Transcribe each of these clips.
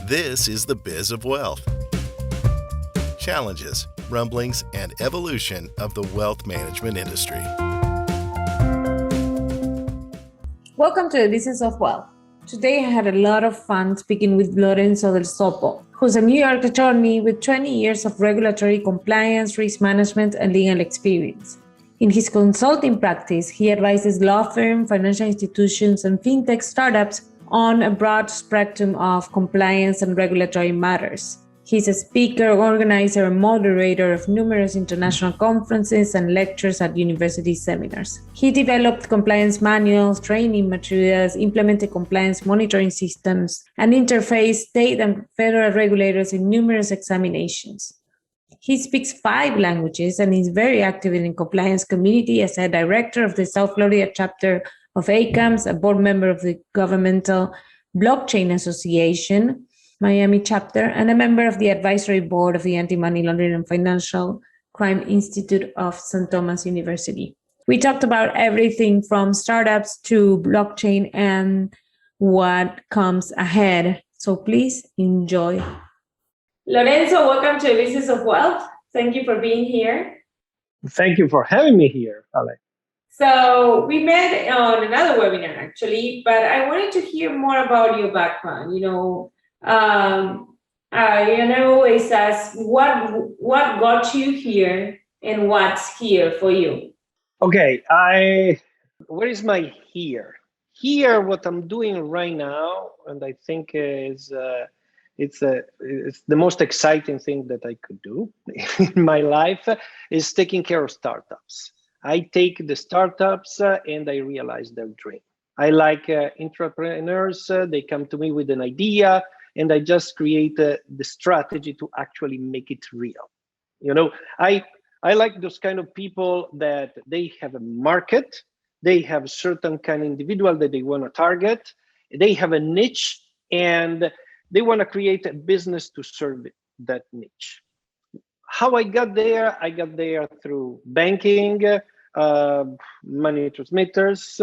This is the Biz of Wealth. Challenges, rumblings, and evolution of the wealth management industry. Welcome to the Business of Wealth. Today I had a lot of fun speaking with Lorenzo Delzoppo, who's a New York attorney with 20 years of regulatory compliance, risk management, and legal experience. In his consulting practice, he advises law firms, financial institutions, and fintech startups on a broad spectrum of compliance and regulatory matters. He's a speaker, organizer, and moderator of numerous international conferences and lectures at university seminars. He developed compliance manuals, training materials, implemented compliance monitoring systems, and interfaced state and federal regulators in numerous examinations. He speaks 5 languages and is very active in the compliance community as a director of the South Florida chapter of ACAMS, a board member of the Governmental Blockchain Association, Miami chapter, and a member of the advisory board of the Anti-Money Laundering and Financial Crime Institute of St. Thomas University. We talked about everything from startups to blockchain and what comes ahead. So please enjoy. Lorenzo, welcome to Business of Wealth. Thank you for being here. Thank you for having me here, Ale. So we met on another webinar actually, but I wanted to hear more about your background. I always ask what got you here and what's here for you. Okay, where is my here? Here, what I'm doing right now, and I think is it's the most exciting thing that I could do in my life is taking care of startups. I take the startups and I realize their dream. I like entrepreneurs. They come to me with an idea, and I just create the strategy to actually make it real. I like those kind of people that they have a market, they have a certain kind of individual that they want to target, they have a niche, and they want to create a business to serve that niche. How I got there through banking, money transmitters.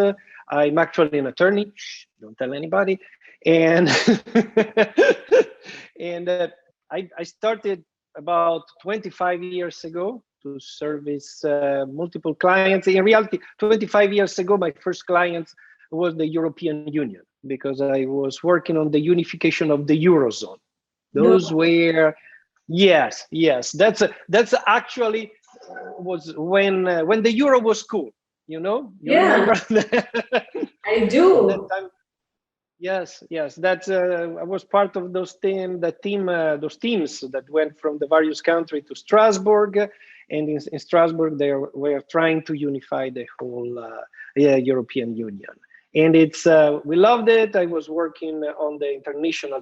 I'm actually an attorney. Shh, don't tell anybody. And I started about 25 years ago to service multiple clients. In reality, 25 years ago, my first client was the European Union, because I was working on the unification of the Eurozone. Those were, yes, that's actually was when the euro was cool. You remember that? I do. That time, yes. That's I was part of those teams that went from the various countries to Strasbourg, and in Strasbourg they were trying to unify the whole European Union. And we loved it. I was working on the international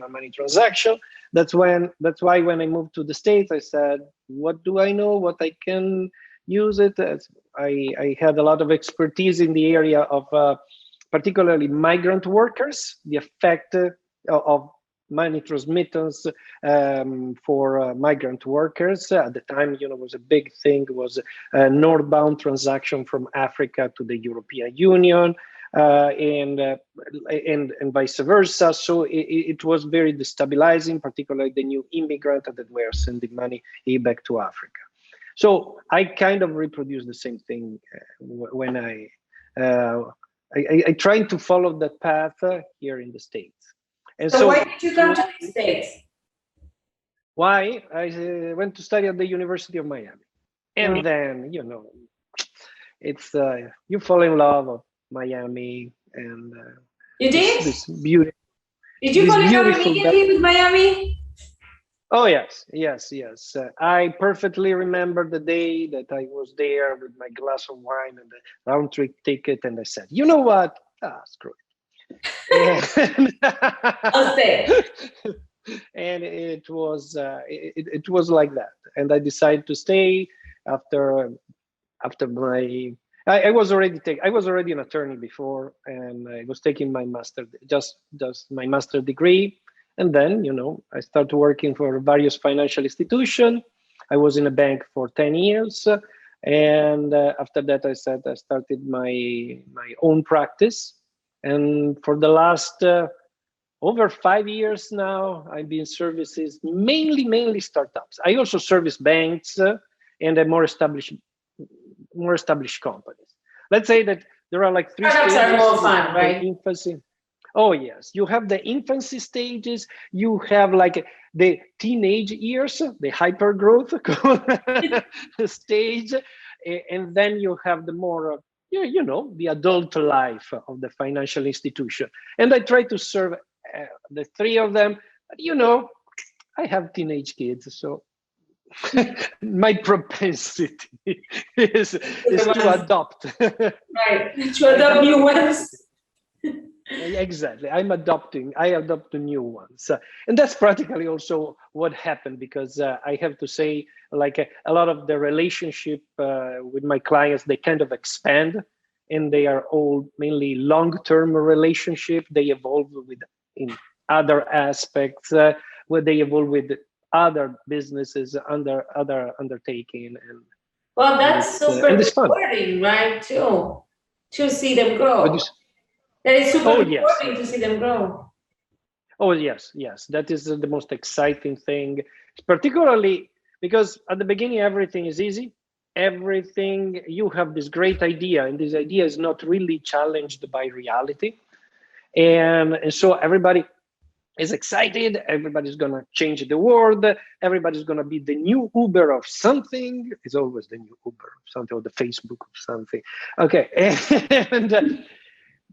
money transaction. That's why when I moved to the States, I said, what do I know? What I can use it as? I had a lot of expertise in the area of particularly migrant workers, the effect of money transmittance for migrant workers. At the time, was a big thing. It was a northbound transaction from Africa to the European Union, and vice versa. So it was very destabilizing, particularly the new immigrants that were sending money back to Africa. So I kind of reproduced the same thing when I tried to follow that path here in the States. And so why did you come to the States? Why? I went to study at the University of Miami. And then, it's you fall in love with Miami. And you did? This beauty. Did you fall in love immediately with Miami? Oh, yes. I perfectly remember the day that I was there with my glass of wine and the round trip ticket. And I said, you know what? Screw it. I'll stay. And it was like that, and I decided to stay after my. I was already an attorney before, and I was taking my master, just my master degree, and then I started working for various financial institutions. I was in a bank for 10 years, and after that I started my own practice. And for the last over 5 years now, I've been services mainly startups. I also service banks and more established companies. Let's say that there are like three Startups stages. are more fun, right? Infancy. Oh yes, you have the infancy stages. You have like the teenage years, the hyper growth stage, and then you have the more, the adult life of the financial institution. And I try to serve the three of them. But, I have teenage kids, so my propensity is to adopt. Right, to adopt new ones. Exactly. I adopt the new ones. And that's practically also what happened, because I have to say, like a lot of the relationship with my clients, they kind of expand, and they are all mainly long-term relationship. They evolve in other aspects, where they evolve with other businesses under other undertaking. Well, that's super rewarding, right? To see them grow. That is super important to see them grow. Oh, yes. That is the most exciting thing, particularly because at the beginning, everything is easy. You have this great idea, and this idea is not really challenged by reality. And so everybody is excited. Everybody's going to change the world. Everybody's going to be the new Uber of something. It's always the new Uber of something, or the Facebook of something. Okay.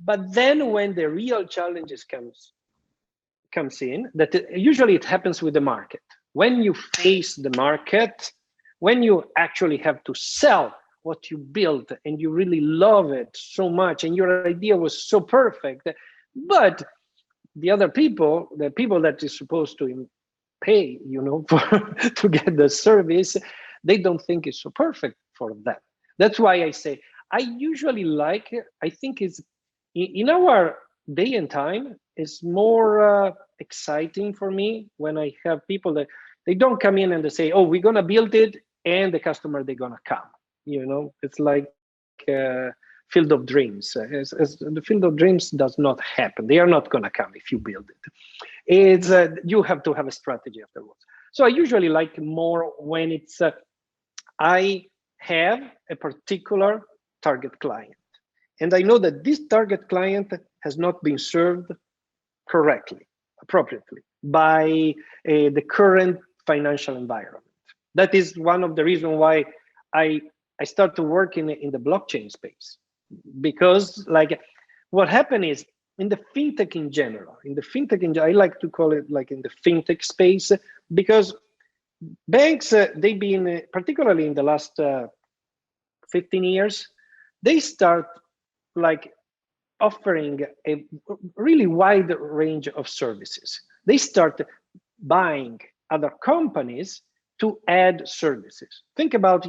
But then when the real challenges comes in, usually it happens with the market. When you face the market, when you actually have to sell what you built and you really love it so much and your idea was so perfect, but the other people, the people that is supposed to pay, to get the service, they don't think it's so perfect for them. That's why I say, I think it's, in our day and time, it's more exciting for me when I have people that they don't come in and they say, oh, we're going to build it, and the customer, they're going to come. It's like field of dreams. As the field of dreams does not happen. They are not going to come if you build it. It's you have to have a strategy afterwards. So I usually like more when it's I have a particular target client, and I know that this target client has not been served correctly, appropriately by the current financial environment. That is one of the reasons why I start to work in the blockchain space, because like what happened is in the fintech in general, I like to call it like in the fintech space, because banks, they've been, particularly in the last 15 years, they start like offering a really wide range of services. They start buying other companies to add services. Think about,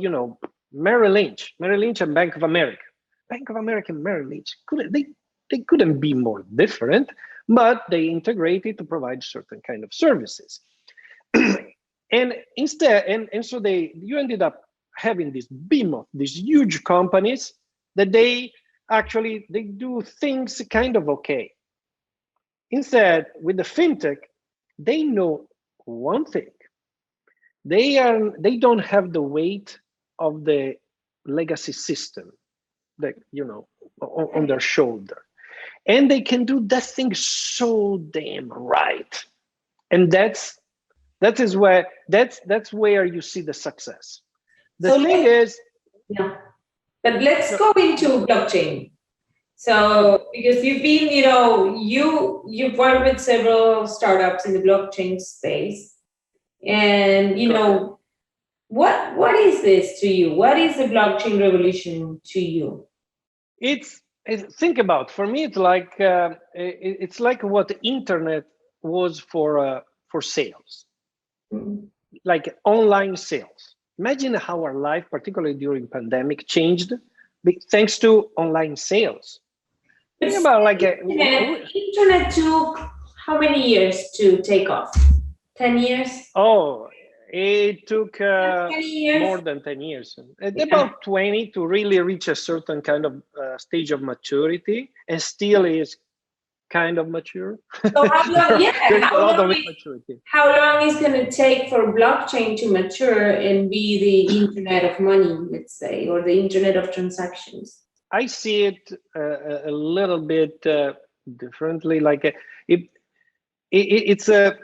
Merrill Lynch and Bank of America. Bank of America and Merrill Lynch, they couldn't be more different, but they integrated to provide certain kind of services. And instead, and so you ended up having this behemoth, these huge companies that they do things kind of okay. Instead, with the fintech, they know one thing. They don't have the weight of the legacy system that on their shoulder, and they can do that thing so damn right. And that's where you see the success. The thing is, yeah. But let's go into blockchain. So, because you've been, you've worked with several startups in the blockchain space, and what is this to you? What is the blockchain revolution to you? Think about, for me, it's like what the internet was for sales, like online sales. Imagine how our life, particularly during pandemic, changed thanks to online sales. Think about internet took how many years to take off? 10 years? Oh, it took more than 10 years. About 20 to really reach a certain kind of stage of maturity, and still is kind of mature. So how long, There's a lot of immaturity. How long is going to take for blockchain to mature and be the internet of money, let's say, or the internet of transactions? I see it a little bit differently. Like it's the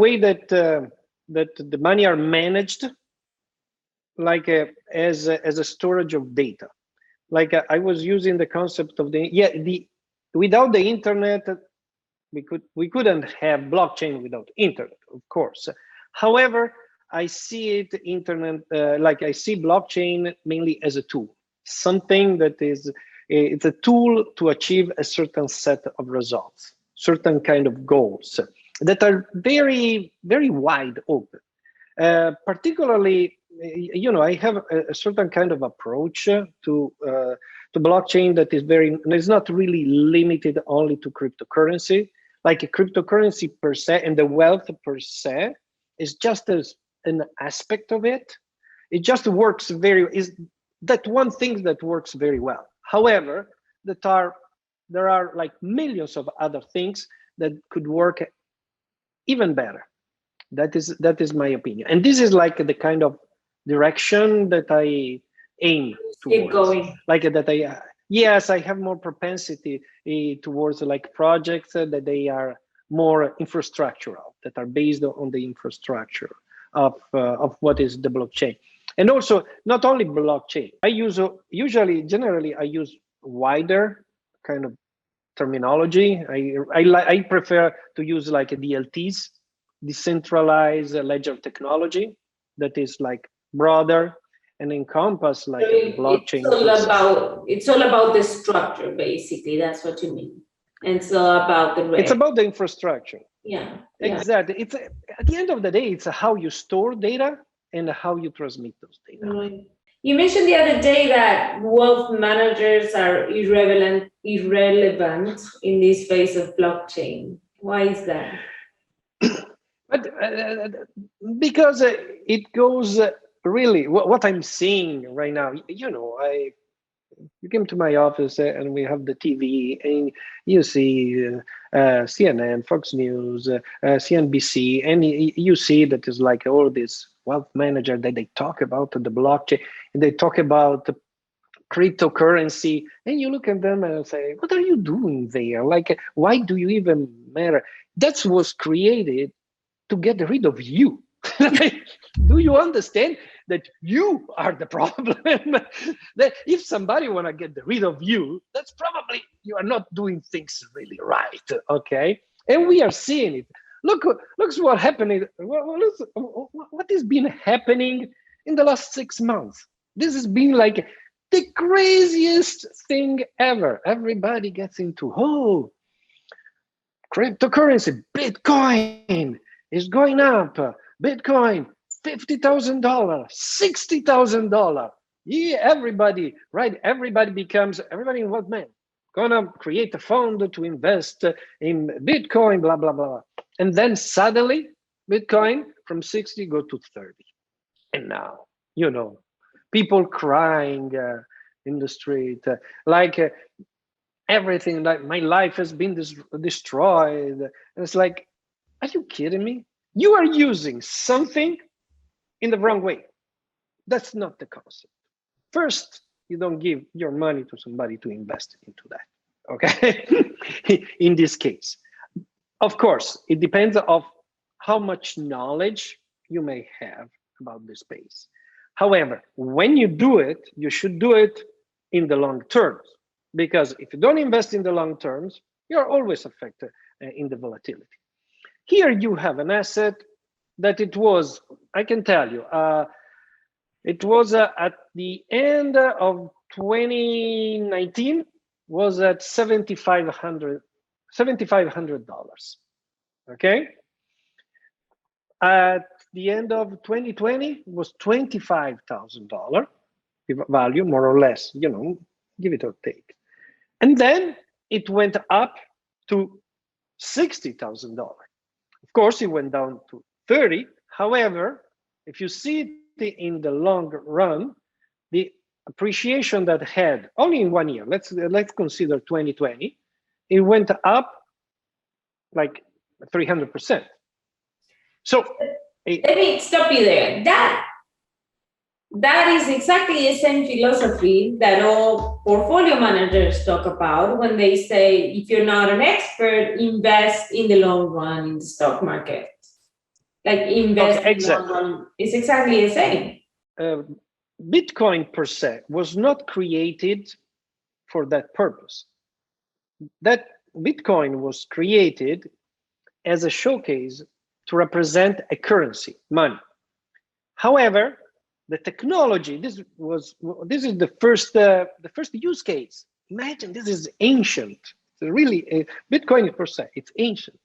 way that that the money are managed, like as a storage of data. Like I was using the concept of without the internet, we couldn't have blockchain without internet, of course. However, I see it like I see blockchain mainly as a tool, something that it's a tool to achieve a certain set of results, certain kind of goals that are very, very wide open. Particularly, I have a certain kind of approach to blockchain that is not really limited only to cryptocurrency. Like a cryptocurrency per se and the wealth per se is just as an aspect of it. It just works is that one thing that works very well. However, there are like millions of other things that could work even better. That is my opinion, and this is like the kind of direction that I aim towards. Keep going. Like that, yes, I have more propensity towards like projects that they are more infrastructural, that are based on the infrastructure of what is the blockchain, and also not only blockchain. Generally, I use wider kind of terminology. I prefer to use like DLTs. Decentralized ledger technology that is like broader and encompass like a blockchain. It's all about the structure, basically. That's what you mean. And it's all about the It's about the infrastructure. Yeah. Exactly. It's at the end of the day, it's how you store data and how you transmit those data. Right. You mentioned the other day that wealth managers are irrelevant in this phase of blockchain. Why is that? But because it goes really what I'm seeing right now. You came to my office and we have the TV and you see CNN, Fox News, CNBC, and you see that is like all this wealth manager that they talk about the blockchain and they talk about cryptocurrency, and you look at them and say, what are you doing there? Like, why do you even matter? That was created to get rid of you. Do you understand that you are the problem? That if somebody want to get rid of you, that's probably you are not doing things really right. Okay, and we are seeing it. Look what happening. What has been happening in the last 6 months? This has been like the craziest thing ever. Everybody gets into cryptocurrency, Bitcoin is going up. Bitcoin, $50,000, $60,000. Yeah, everybody, right? Everybody in what man? Gonna create a fund to invest in Bitcoin, blah, blah, blah. And then suddenly, Bitcoin from 60 go to 30. And now, people crying in the street, everything, like my life has been destroyed. And it's like, are you kidding me? You are using something in the wrong way. That's not the concept. First, you don't give your money to somebody to invest into that, okay? In this case. Of course, it depends on how much knowledge you may have about the space. However, when you do it, you should do it in the long term, because if you don't invest in the long terms, you're always affected in the volatility. Here you have an asset that it was, I can tell you, it was at the end of 2019, was at $7,500, okay? At the end of 2020 was $25,000 value, more or less, give it or take. And then it went up to $60,000. Of course, it went down to 30. However, if you see it in the long run, the appreciation that had only in 1 year, let's consider 2020, it went up like 300%. So let me stop you there. That is exactly the same philosophy that all portfolio managers talk about when they say, if you're not an expert, invest in the long run in the stock market. Like invest in the long run. It's exactly the same. Bitcoin per se was not created for that purpose. That Bitcoin was created as a showcase to represent a currency, money. However, the technology, this is the first use case. Imagine, this is ancient. It's really Bitcoin per se, it's ancient.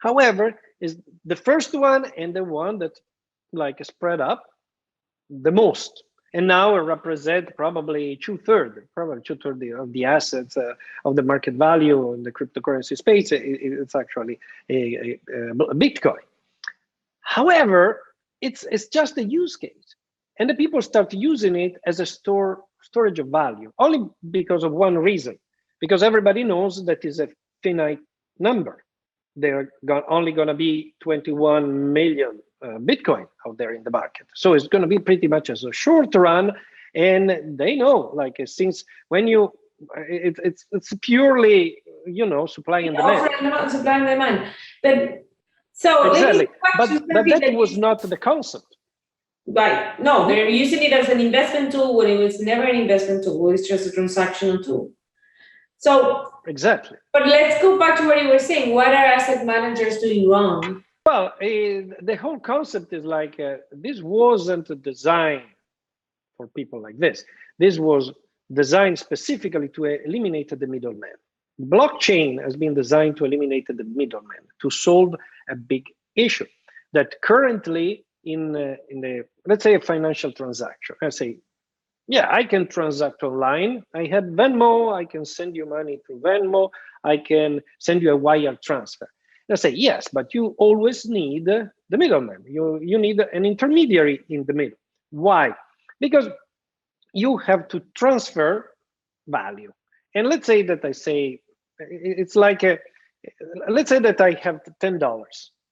However, is the first one and the one that like spread up the most, and now it represents probably two-thirds of the assets of the market value in the cryptocurrency space. It's actually a Bitcoin. However, it's just a use case, and the people start using it as a storage of value only because of one reason, because everybody knows that is a finite number. There are only going to be 21 million Bitcoin out there in the market, so it's going to be pretty much as a short run. And they know, like, since when you it's purely, you know, supply and demand. Supply and demand. But so exactly, but that was not the concept. Right. No, they're using it as an investment tool when it was never an investment tool. It's just a transactional tool. So exactly. But let's go back to what you were saying. What are asset managers doing wrong? Well, the whole concept is like this wasn't designed for people like this. This was designed specifically to eliminate the middleman. Blockchain has been designed to eliminate the middleman, to solve a big issue that currently in the, let's say, a financial transaction. I say, yeah, I can transact online. I have Venmo. I can send you money through Venmo. I can send you a wire transfer. I say, yes, but you always need the middleman. You need an intermediary in the middle. Why? Because you have to transfer value. And let's say that I say, it's like let's say that I have $10.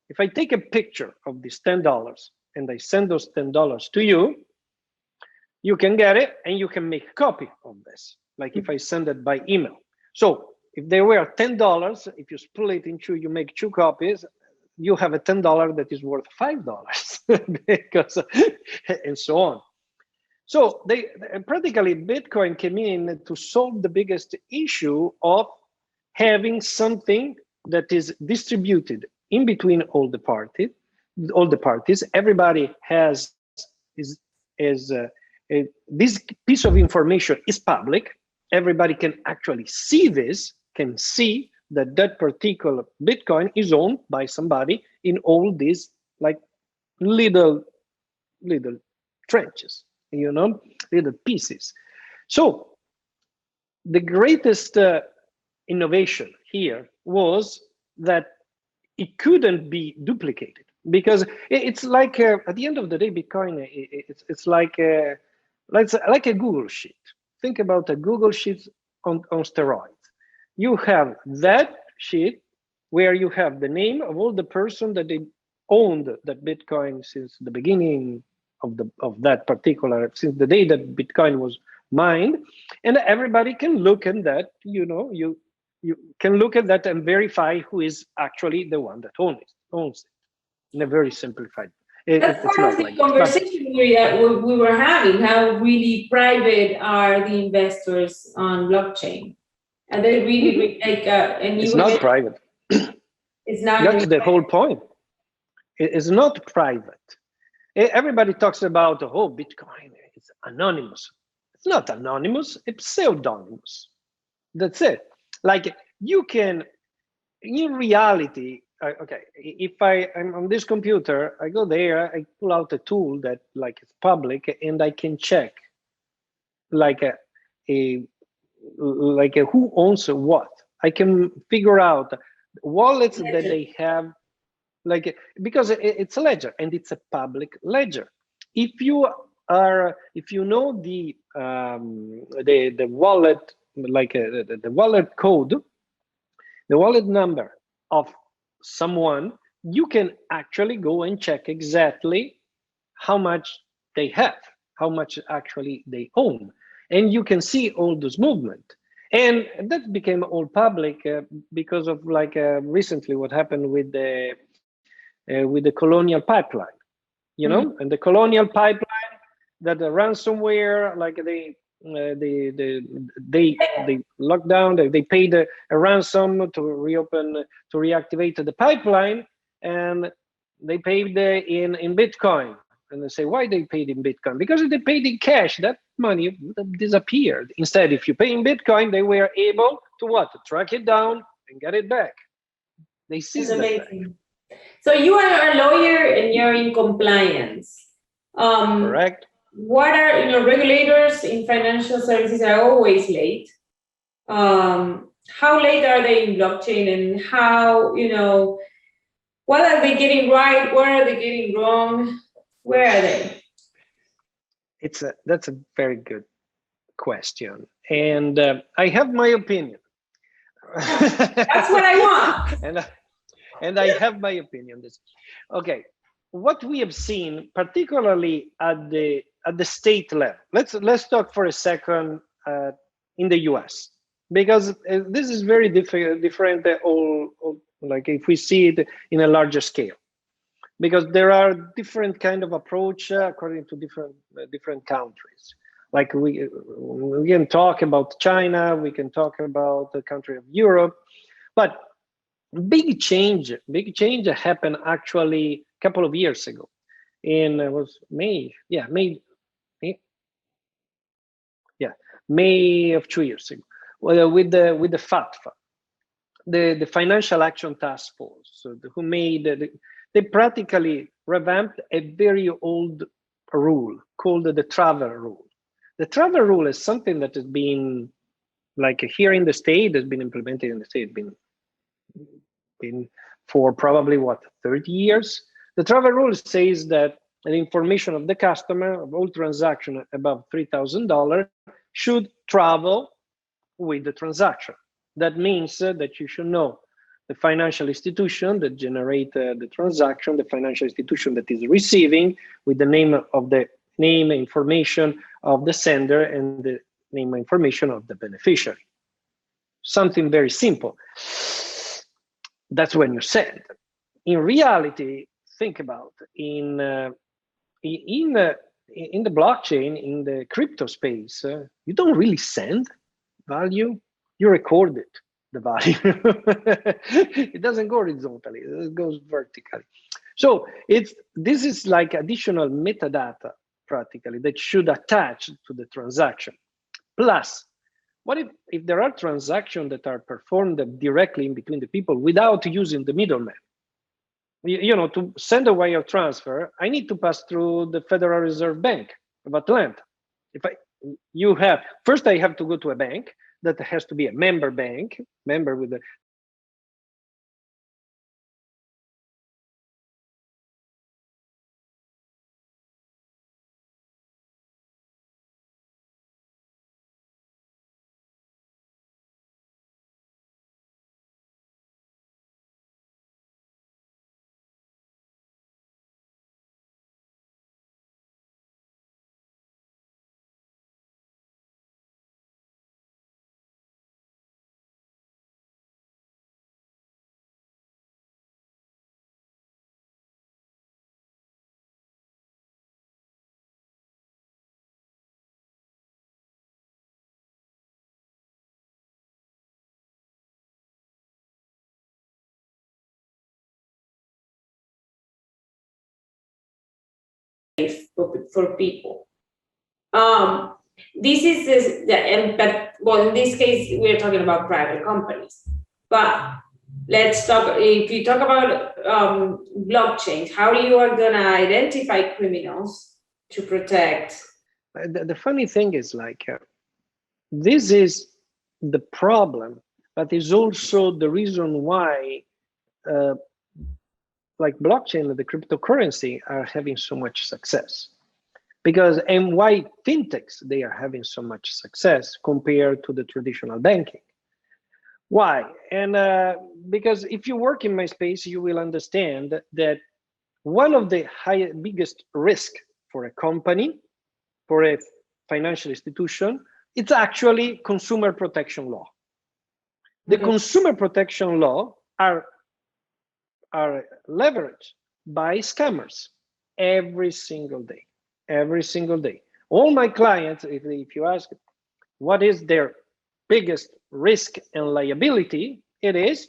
If I take a picture of this $10 and I send those $10 to you, you can get it and you can make a copy of this, like if I send it by email. So if there were $10, if you split it in two, you make two copies, you have a $10 that is worth $5 because, and so on. So they practically Bitcoin came in to solve the biggest issue of having something that is distributed in between all the parties. Everybody has this piece of information is public. Everybody can actually see this, can see that that particular Bitcoin is owned by somebody in all these like little trenches, you know, little pieces. So the greatest innovation here was that it couldn't be duplicated, because it's like at the end of the day, Bitcoin it's like a Google sheet. Think about a Google sheet on steroids. You have that sheet where you have the name of all the person that they owned that Bitcoin since the beginning of that particular, since the day that Bitcoin was mined, and everybody can look at that. You know, you can look at that and verify who is actually the one that owns it in a very simplified. That's part of the conversation we were having. How really private are the investors on blockchain? And they really like it's not private. It's not. That's the whole point. It's not private. Everybody talks about, oh, Bitcoin is anonymous. It's not anonymous. It's pseudonymous. That's it. Like you can, in reality, okay, if I'm on this computer, I go there, I pull out a tool that like is public, and I can check like who owns what. I can figure out wallets that they have, like, because it's a ledger and it's a public ledger. If you know the wallet, like the wallet code, the wallet number of someone, you can actually go and check exactly how much they have, how much actually they own. And you can see all those movement. And that became all public because of recently what happened with the colonial pipeline, you know, and the colonial pipeline that the ransomware, like they locked down, they paid a ransom to reopen, to reactivate the pipeline, and they paid in Bitcoin. And they say, why they paid in Bitcoin? Because if they paid in cash, that money would have disappeared. Instead, if you pay in Bitcoin, they were able to what? To track it down and get it back. They seized it back. So you are a lawyer and you're in compliance. Correct. What are, regulators in financial services are always late. How late are they in blockchain, and how, what are they getting right? What are they getting wrong? Where are they? That's a very good question, and I have my opinion. That's what I want. and I have my opinion. Okay, what we have seen, particularly at the state level. Let's talk for a second in the U.S. because this is very different. Like if we see it in a larger scale, because there are different kind of approach according to different countries. Like we can talk about China, we can talk about the country of Europe, but big change happened actually a couple of years ago. Was May of 2 years ago. Well, with the FATFA, the Financial Action Task Force, who made they practically revamped a very old rule called the travel rule. The travel rule is something that has been, like here in the state, has been implemented in the state, been for probably 30 years. The travel rule says that the information of the customer of all transactions above $3,000 should travel with the transaction. That means that you should know the financial institution that generates the transaction, the financial institution that is receiving, with the name information of the sender and the name information of the beneficiary. Something very simple. That's when you send. In reality, think about in the blockchain, in the crypto space, you don't really send value, you record it, the value. It doesn't go horizontally, it goes vertically. So this is like additional metadata practically that should attach to the transaction. Plus, what if there are transactions that are performed directly in between the people without using the middleman? To send a wire transfer, I need to pass through the Federal Reserve Bank of Atlanta. First I have to go to a bank that has to be a member bank, member with the for people. This is in this case we're talking about private companies. But let's talk. If you talk about blockchain, how you are gonna identify criminals to protect? The funny thing is, this is the problem, but is also the reason why blockchain and the cryptocurrency are having so much success. And why fintechs, they are having so much success compared to the traditional banking. Why? And because if you work in my space, you will understand that one of the biggest risk for a company, for a financial institution, it's actually consumer protection law. The consumer protection law are leveraged by scammers every single day. Every single day. All my clients, if you ask what is their biggest risk and liability, it is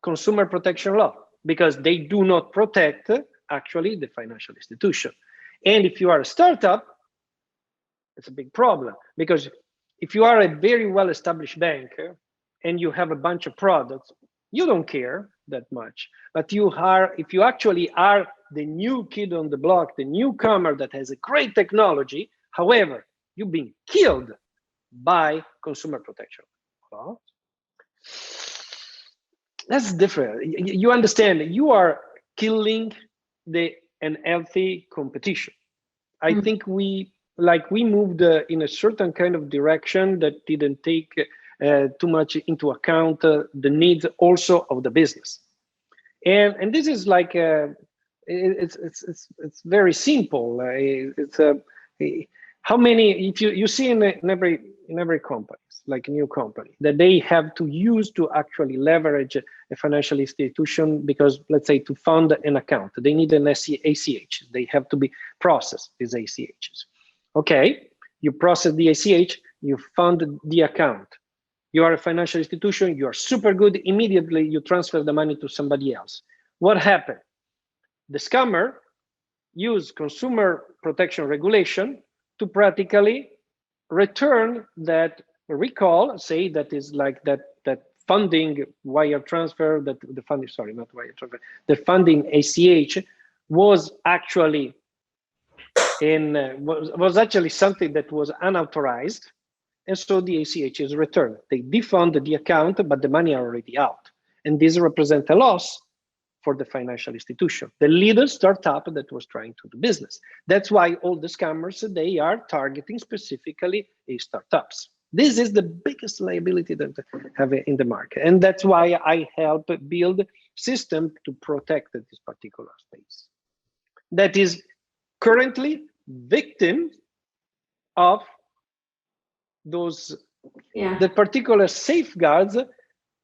consumer protection law, because they do not protect actually the financial institution. And if you are a startup, it's a big problem, because if you are a very well-established bank and you have a bunch of products, you don't care that much. But if you actually are the new kid on the block, the newcomer that has a great technology, however, you've been killed by consumer protection law. That's different. You understand, you are killing an healthy competition. I think we moved in a certain kind of direction that didn't take too much into account the needs also of the business. And this is like it's very simple. How many, if you see in every company, like a new company, that they have to use to actually leverage a financial institution, because let's say to fund an account, they need an ACH. They have to be processed, these ACHs. Okay, you process the ACH, you fund the account. You are a financial institution, you are super good, immediately you transfer the money to somebody else. What happened? The scammer used consumer protection regulation to practically return that recall, say that is like that funding wire transfer, that the funding, sorry, not wire transfer, the funding ACH was actually was actually something that was unauthorized, and so the ACH is returned. They defund the account, but the money are already out, and this represents a loss for the financial institution, the little startup that was trying to do business. That's why all the scammers, they are targeting specifically startups. This is the biggest liability that they have in the market. And that's why I help build system to protect this particular space that is currently victim of those the particular safeguards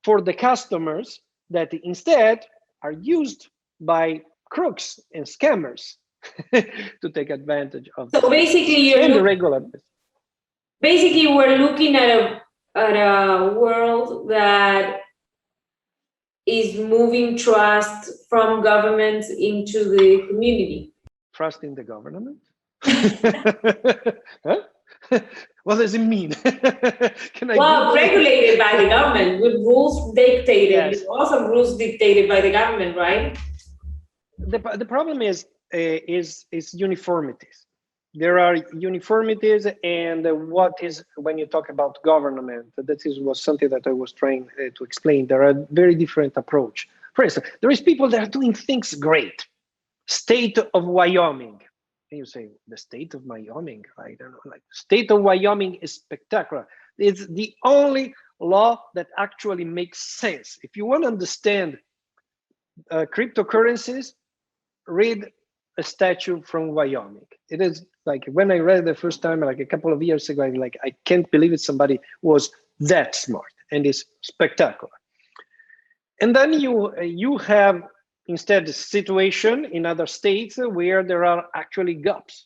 for the customers that instead are used by crooks and scammers to take advantage of. So basically, the regulators. Basically, we're looking at a world that is moving trust from governments into the community. Trust in the government? Huh? What does it mean? Regulated by the government, with rules dictated. Yes. Also rules dictated by the government, right? The problem is uniformities. There are uniformities, and what is, when you talk about government, that was something that I was trying to explain. There are very different approach. For instance, there is people that are doing things great. State of Wyoming. And you say, the state of Wyoming? I don't know. Like, state of Wyoming is spectacular. It's the only law that actually makes sense. If you want to understand cryptocurrencies, read a statute from Wyoming. It is like, when I read it the first time, like a couple of years ago, I can't believe it. Somebody was that smart, and it's spectacular. And then you have instead a situation in other states where there are actually gaps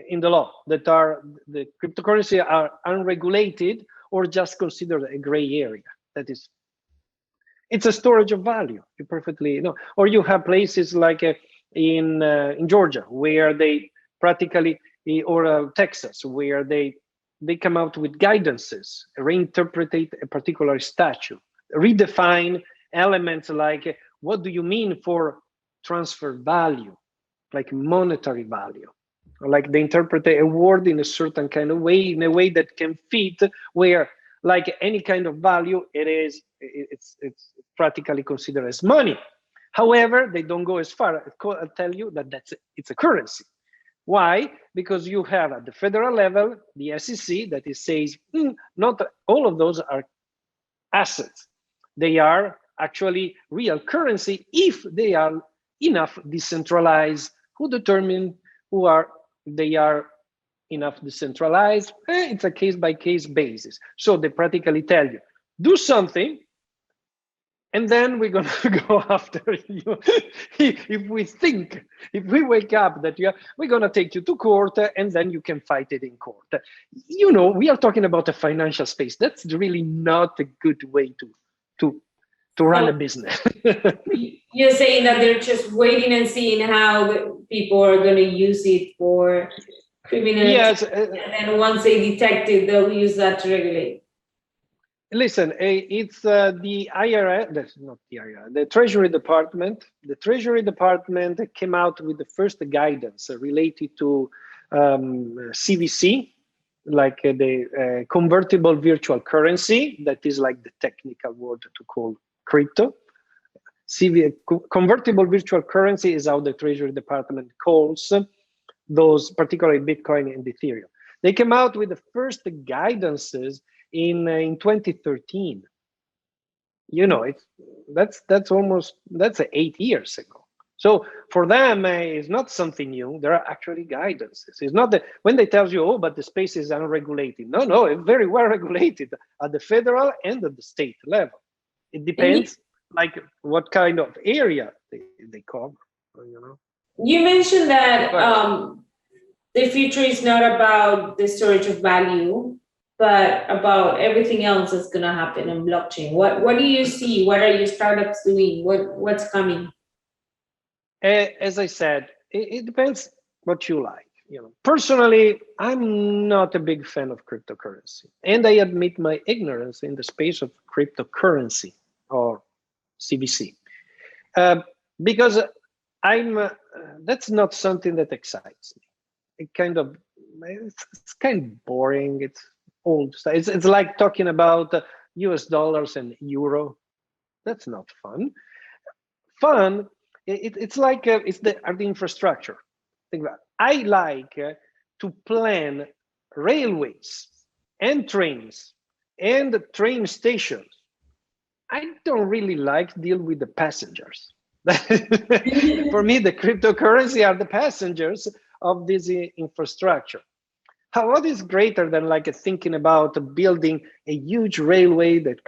in the law, that are the cryptocurrency are unregulated or just considered a gray area. That is, it's a storage of value. You perfectly know. Or you have places like in Georgia, where they practically, or Texas, where they come out with guidances, reinterpret a particular statute, redefine elements like, what do you mean for transfer value, like monetary value, or like they interpret a word in a certain kind of way, in a way that can fit, where like any kind of value, it's practically considered as money. However, they don't go as far. I'll tell you that it's a currency. Why? Because you have at the federal level, the SEC, that it says not all of those are assets. They are actually real currency if they are enough decentralized. Who determine they are enough decentralized? It's a case-by-case basis. So they practically tell you, do something, and then we're going to go after you. If we wake up that we're going to take you to court, and then you can fight it in court. We are talking about a financial space. That's really not a good way to run a business. You're saying that they're just waiting and seeing how the people are going to use it for criminal. Yes. And then once they detect it, they'll use that to regulate. Listen, it's the IRS, that's not the IRS, the Treasury Department. The Treasury Department came out with the first guidance related to CVC, like the convertible virtual currency. That is like the technical word to call crypto. Convertible virtual currency is how the Treasury Department calls those, particularly Bitcoin and Ethereum. They came out with the first guidances in 2013. That's 8 years ago. So for them, it's not something new. There are actually guidances. It's not that when they tell you, but the space is unregulated. No, it's very well regulated at the federal and at the state level. It depends like what kind of area they cover. You mentioned that the future is not about the storage of value, but about everything else that's going to happen on blockchain. What do you see? What are your startups doing? What's coming? As I said, it depends what you like. Personally, I'm not a big fan of cryptocurrency, and I admit my ignorance in the space of cryptocurrency or CBC, because that's not something that excites me. It's kind of boring. It's old stuff. It's like talking about US dollars and euro. That's not fun. It's like it's the infrastructure. Think about it. I like to plan railways and trains and train stations. I don't really like deal with the passengers. For me, the cryptocurrency are the passengers of this infrastructure. What is greater than like thinking about building a huge railway that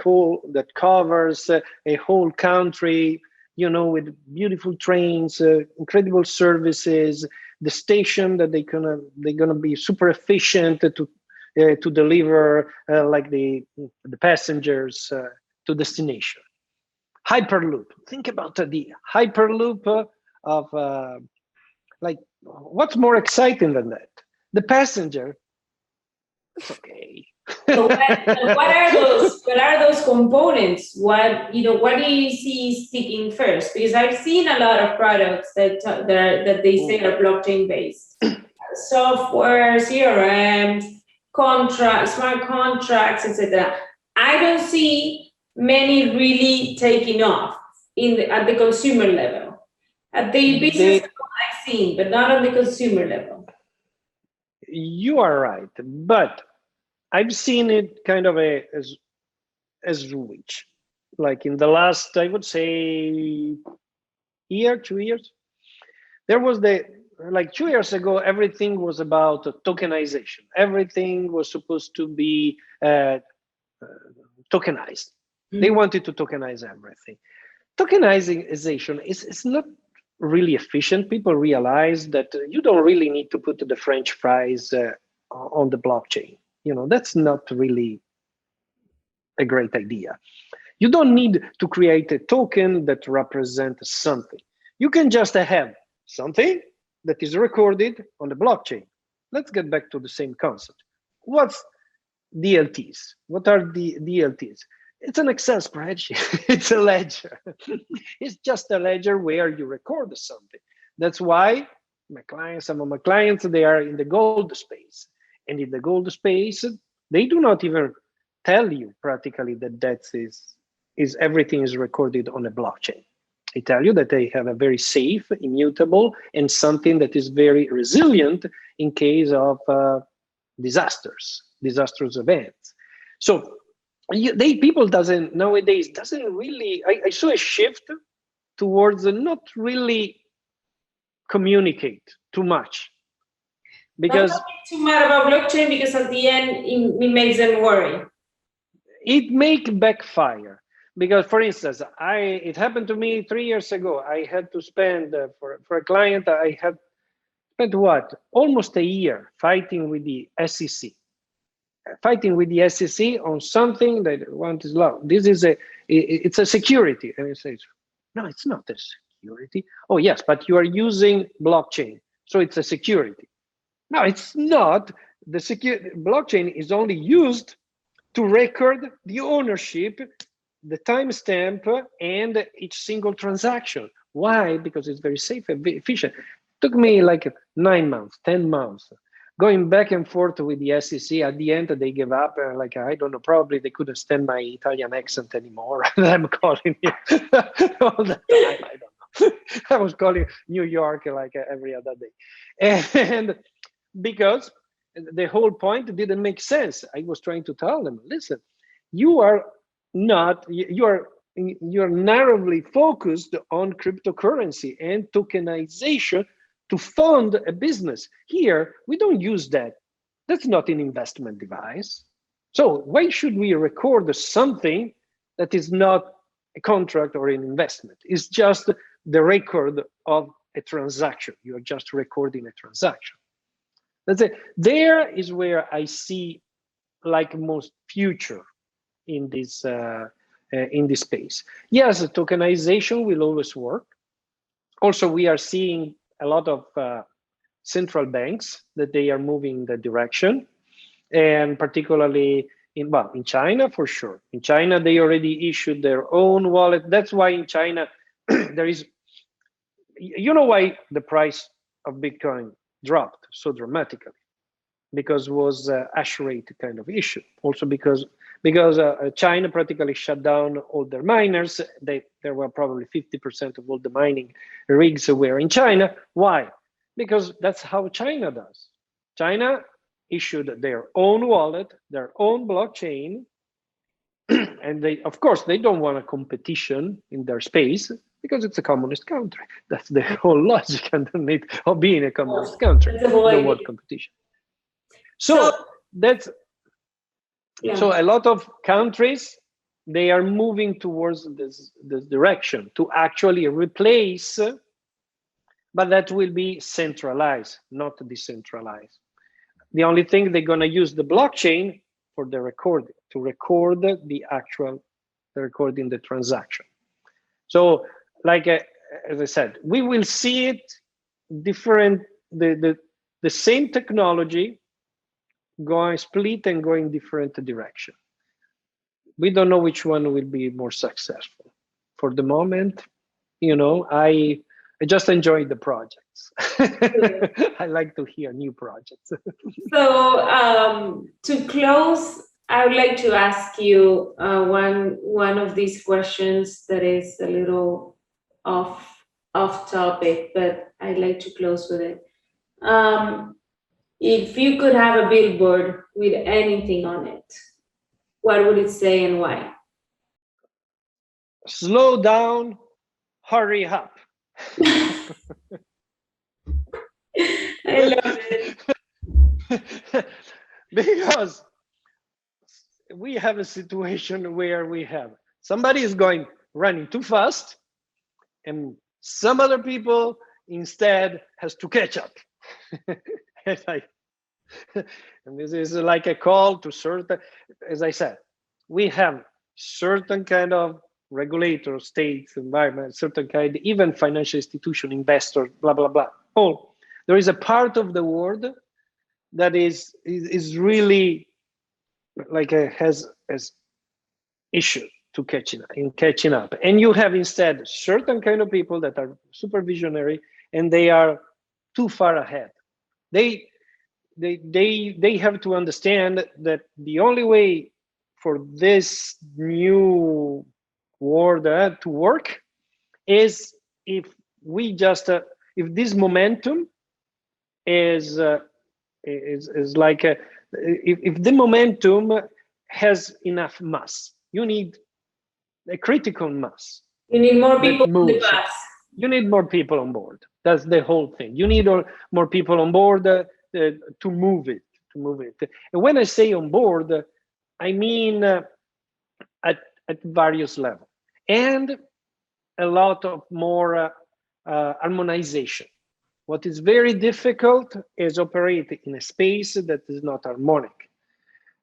covers a whole country, with beautiful trains, incredible services, the station that they're gonna be super efficient to deliver like the passengers to destination. Hyperloop. Think about the hyperloop of like what's more exciting than that? The passenger. It's okay. So what are those components? What do you see sticking first? Because I've seen a lot of products that they say are blockchain based. Software, CRMs, contracts, smart contracts, etc. I don't see many really taking off at the consumer level. At the business level, I've seen, but not on the consumer level. You are right, but I've seen it kind of as which, like in the last, I would say, 2 years. There was 2 years ago, everything was about tokenization. Everything was supposed to be tokenized. They wanted to tokenize everything. Tokenization is not really efficient. People realize that you don't really need to put the French fries on the blockchain. That's not really a great idea. You don't need to create a token that represents something. You can just have something that is recorded on the blockchain. Let's get back to the same concept. What's DLTs? What are the DLTs? It's an Excel spreadsheet. It's a ledger. It's just a ledger where you record something. That's why some of my clients, they are in the gold space. And in the gold space, they do not even tell you practically that everything is recorded on a blockchain. They tell you that they have a very safe, immutable, and something that is very resilient in case of disastrous events. So people nowadays doesn't really. I saw a shift towards not really communicate too much, because don't talk too much about blockchain, because at the end it makes them worry. It make backfire. Because, for instance, it happened to me 3 years ago. I had to spend for a client. I had spent almost a year fighting with the SEC. On something that want is law. This is it's a security, and it says, no, it's not a security. Oh yes, but you are using blockchain, so it's a security. No, it's not. The blockchain is only used to record the ownership, the timestamp, and each single transaction. Why? Because it's very safe and very efficient. It took me like 9 months, 10 months, going back and forth with the SEC. At the end, they gave up. Like, I don't know, probably they couldn't stand my Italian accent anymore. I'm calling you all the time. I don't know. I was calling New York like every other day. And because the whole point didn't make sense. I was trying to tell them, listen, you're narrowly focused on cryptocurrency and tokenization to fund a business. Here, we don't use that. That's not an investment device. So why should we record something that is not a contract or an investment? It's just the record of a transaction. You're just recording a transaction. That's it. There is where I see like most future in this space. Yes, tokenization will always work. Also, we are seeing a lot of central banks that they are moving in that direction, and particularly in China for sure. In China, they already issued their own wallet. That's why in China there is, why the price of Bitcoin dropped so dramatically, because it was a hash rate kind of issue. Also because China practically shut down all their miners. There were probably 50% of all the mining rigs were in China. Why? Because that's how China does. China issued their own wallet, their own blockchain, and of course they don't want a competition in their space, because it's a communist country. That's the whole logic underneath of being a communist country. They don't want competition. So a lot of countries, they are moving towards this direction to actually replace, but that will be centralized, not decentralized. The only thing they're going to use the blockchain for the recording, to record recording the transaction. So, like as I said, we will see it different. The same technology going split and going different direction. We don't know which one will be more successful. For the moment, I just enjoy the projects. I like to hear new projects. So to close, I would like to ask you one of these questions that is a little off topic, but I'd like to close with it. If you could have a billboard with anything on it, what would it say and why? Slow down, hurry up. I love it. Because we have a situation where we have somebody is running too fast, and some other people instead has to catch up. And this is like a call to certain, as I said, we have certain kind of regulators, states, environment, certain kind, even financial institution, investors, blah, blah, blah. Oh, there is a part of the world that is really like has issue to catching up. And you have instead certain kind of people that are super visionary, and they are too far ahead. They have to understand that the only way for this new world to work is if we just if this momentum is like if the momentum has enough mass. You need a critical mass. You need more that people on the moves. bus. You need more people on board. That's the whole thing. You need more people on board to move it. And when I say on board, I mean at various levels, and a lot of more harmonization. What is very difficult is operate in a space that is not harmonic.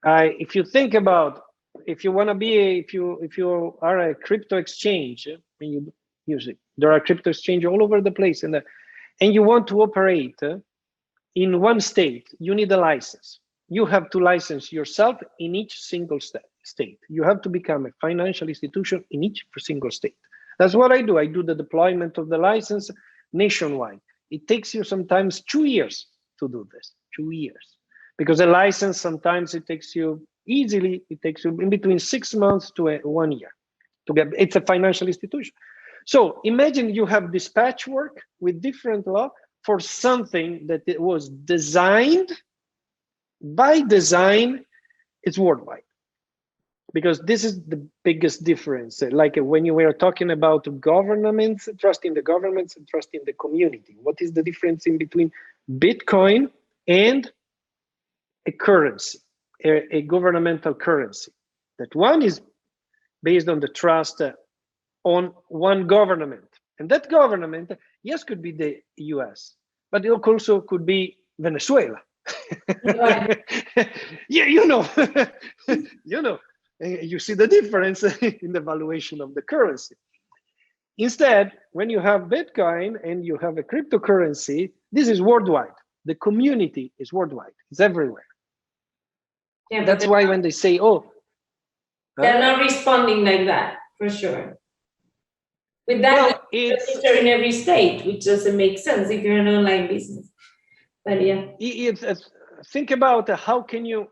If you think about, if you want to be, if you are a crypto exchange, and you use it, there are crypto exchange all over the place, and you want to operate in one state, you need a license. You have to license yourself in each single state. You have to become a financial institution in each single state. That's what I do. I do the deployment of the license nationwide. It takes you sometimes 2 years to do this, 2 years. Because a license, sometimes it takes you easily, it takes you in between 6 months to 1 year to get, it's a financial institution. So imagine you have this patchwork with different law for something that it was designed, by design, it's worldwide. Because this is the biggest difference. Like when you were talking about governments, trusting the governments and trusting the community. What is the difference in between Bitcoin and a currency, a governmental currency? That one is based on the trust on one government. And that government, yes, could be the US, but it also could be Venezuela. Right. Yeah, you know, you see the difference in the valuation of the currency. Instead, when you have Bitcoin and you have a cryptocurrency, this is worldwide. The community is worldwide. It's everywhere. Yeah, that's why when they say, oh, they're not responding like that, for sure. With that, well, it's in every state, which doesn't make sense if you're an online business. But yeah, think about how can you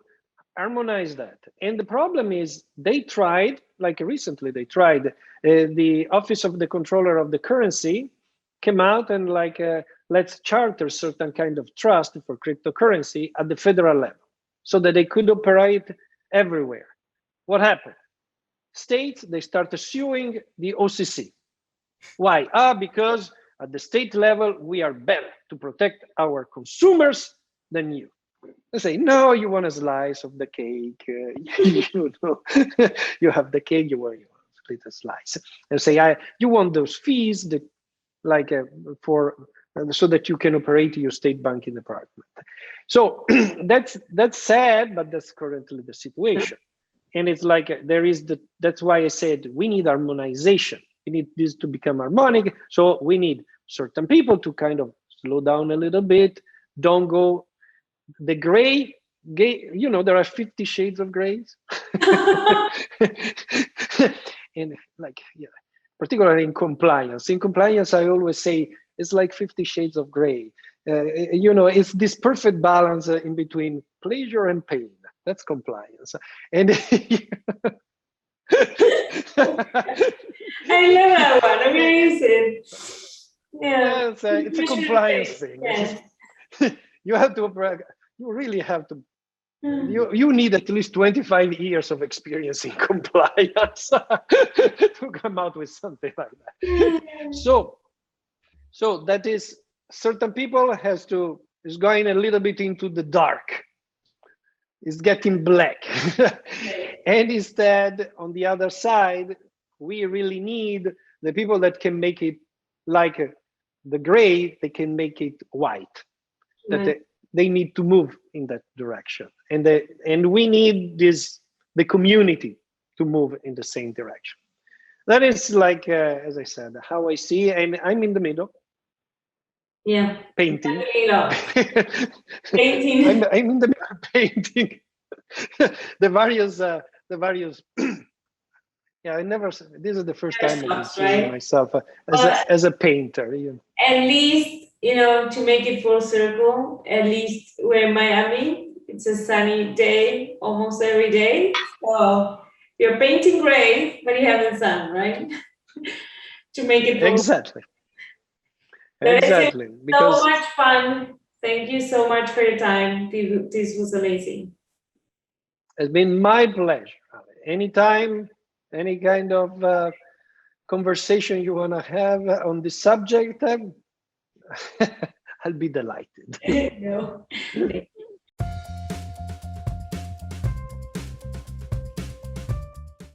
harmonize that. And the problem is they tried, like recently they tried, the Office of the Controller of the Currency came out and like, let's charter certain kind of trust for cryptocurrency at the federal level so that they could operate everywhere. What happened? States, they started suing the OCC. Why? Because at the state level, we are better to protect our consumers than you. They say, no, you want a slice of the cake. You know, you have the cake, you want to split a slice. And say, you want those fees that, like so that you can operate your state banking department. So that's sad, but that's currently the situation. And it's like that's why I said we need harmonization. We need this to become harmonic. So we need certain people to kind of slow down a little bit. Don't go the gray, you know, there are 50 shades of grays. And like, yeah, particularly in compliance. In compliance, I always say it's like 50 shades of gray. You know, it's this perfect balance in between pleasure and pain. That's compliance. And I love that one. Amazing. Yeah, it's a compliance thing. Yes. You have to, you really have to, you need at least 25 years of experience in compliance to come out with something like that. So that is, certain people is going a little bit into the dark. It's getting black. And instead, on the other side, we really need the people that can make it like the gray, they can make it white. That they need to move in that direction. And we need the community to move in the same direction. That is like, as I said, how I see, and I'm in the middle. Yeah. Painting. Painting. I'm in the middle painting. the various yeah, I never, this is the first time I'm seeing myself as a painter. You know. At least, you know, to make it full circle, at least we're in Miami. It's a sunny day almost every day. So you're painting gray, but you have the sun, right? To make it full. Exactly. Exactly. Because so much fun. Thank you so much for your time. This was amazing. It's been my pleasure. Anytime, any kind of conversation you want to have on this subject, I'll be delighted. No, thank